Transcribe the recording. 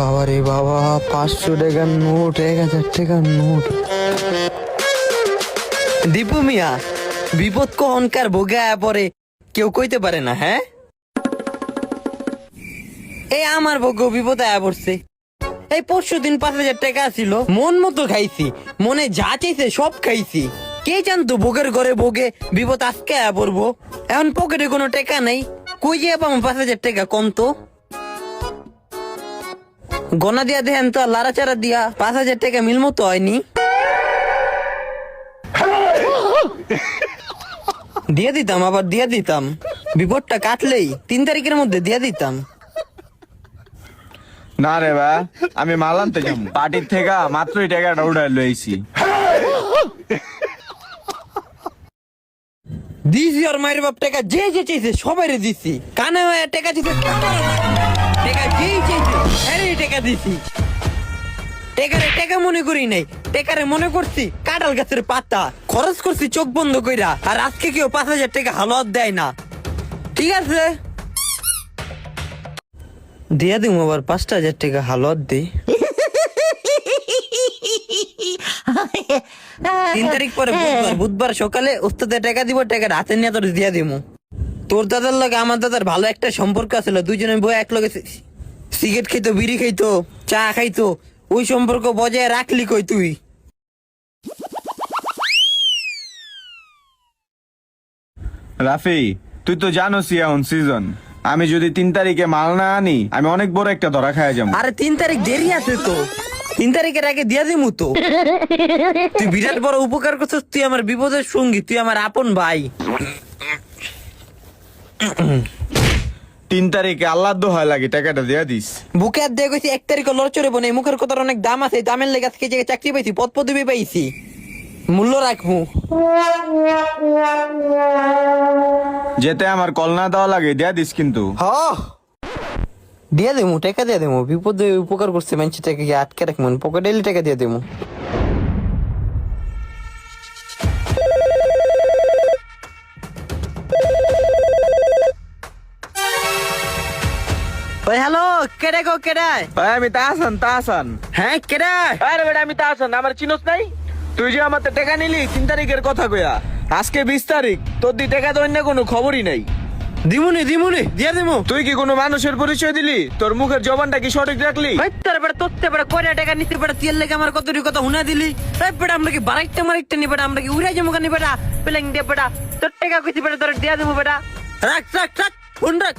বাবা রে বাবা, 500 টাকার নোট, 1000 টাকার নোট। দীপু মিয়া, বিপদ কখনকার ভোগে আয়া পরে কেউ কইতে পারে না। হ্যাঁ, এই আমার ভোগ্য বিপদ আয়া পড়ছে। এই 5 দিন 5000 টাকা ছিল, মন মতো খাইছি, মনে যা চাইছে সব খাইছি। কে জানতো ভোগের ঘরে ভোগে বিপদ আজকে আয়া পড়বো। এখন পকেটে কোনো টাকা নাই, কই যে পাবো 5000 টাকা? কম তো গনা দিয়া দেখেন তো, লাড়াচাড়া দিয়া 5000 টাকা মিল মতো হয়নি। দিয়ে দিতাম, আবার দিয়ে দিতাম, বিপদটা কাটলেই 3 তারিখের মধ্যে দিয়ে দিতাম। না রে বা, আমি মাল আনতে যাবো পার্টির থেকে, মাত্রই টাকাটা উঠাই লইছি। দিছি আর মায়ের বাপ টাকা যে যে চাইছে সবাইরে দিছি। কানে হয়ে টাকা দিছে, টাকা যেই চাইছে আরে টাকা দিছি। টাকা মনে করি নাই, টাকারে মনে করছি কাঁঠাল গাছের পাতা। খরচ করছি চোখ বন্ধ কইরা, আর আজকে কেউ 5000 টাকা হালত দেয় না। ঠিক আছে, দিয়া দিম আবার 5000 টাকা হালত দিই। 3 তারিখ পরে বুধবার সকালে ওস্তাদের টাকা দিব, টাকার হাতে নিয়ে তোর দিয়া দিমু। তোর দাদার লগে আমার দাদার ভালো একটা সম্পর্ক আছিল, দুইজনে বই এক লগে সিগারেট খাইতো, বিড়ি খাইতো, চা খাইতো। ওই সম্পর্ক বজায় রাখলি কই তুই? রাফি, তুই তো জানোসই এখন সিজন। আমি যদি 3 তারিখে মাল না আনি, আমি অনেক বড় একটা ধরা খাইয়া যাবো। আরে 3 তারিখ দেরি আছে তো, 3 তারিখের আগে দিয়া দিমু তো। তুই বিরাট বড় উপকার করছিস, তুই আমার বিপদের সঙ্গী, তুই আমার আপন ভাই। 3 তারিখে আল্লাহ দোহাই লাগে টাকাটা দিয়া দিস। বুকে আর দিয়ে গেছি 1 তারিখে লড়চড়ে বনে, মুখের কথার অনেক দাম আছে, দামের লেগে আজকে যে চাকরি পাইছি, পদ পদবি পাইছি, মূল্য রাখবো। যেতে আমার কল না দেওয়া লাগে দিয়া দিস কিন্তু। দিয়ে দেবো, টাকা দিয়ে দেবো, বিপদে উপকার করছে মানুষের টাকা আটকে রাখবো, পকেটে এলে টাকা দিয়ে দেবো। হ্যালো, কেডে গো কেডে? আমি তাহসান। হ্যাঁ কেডে? আরে বেটা, আমি তাহসান, আমার চিনোস নাই? তুই যে আমার টাকা নিলি 3 তারিখের কথা কইয়া, আজকে 20 তারিখ, তোর দি টাকা তো অন্য কোনো খবরই নাই। দিমুনি দিয়ে দেবো। তুই কি কোনো মানুষের পরিচয় দিলি? তোর মুখের জবানটা কি সঠিক রাখলি? তোরতে বেড়া কয়টা টাকা নিতে বেড়া, তেল লেগে আমার কত কথা হুনা দিলি। বেড়া আমরা কি বারাইতে মারাইতে নি বেড়া, আমরা কি উড়াই যাবো কানি বেড়া, পেলেং দিয়ে বেড়া। তোর টাকা কইছি বেড়া, তোর দিয়া দেবো বেড়া। রাখ ফোন রাখ।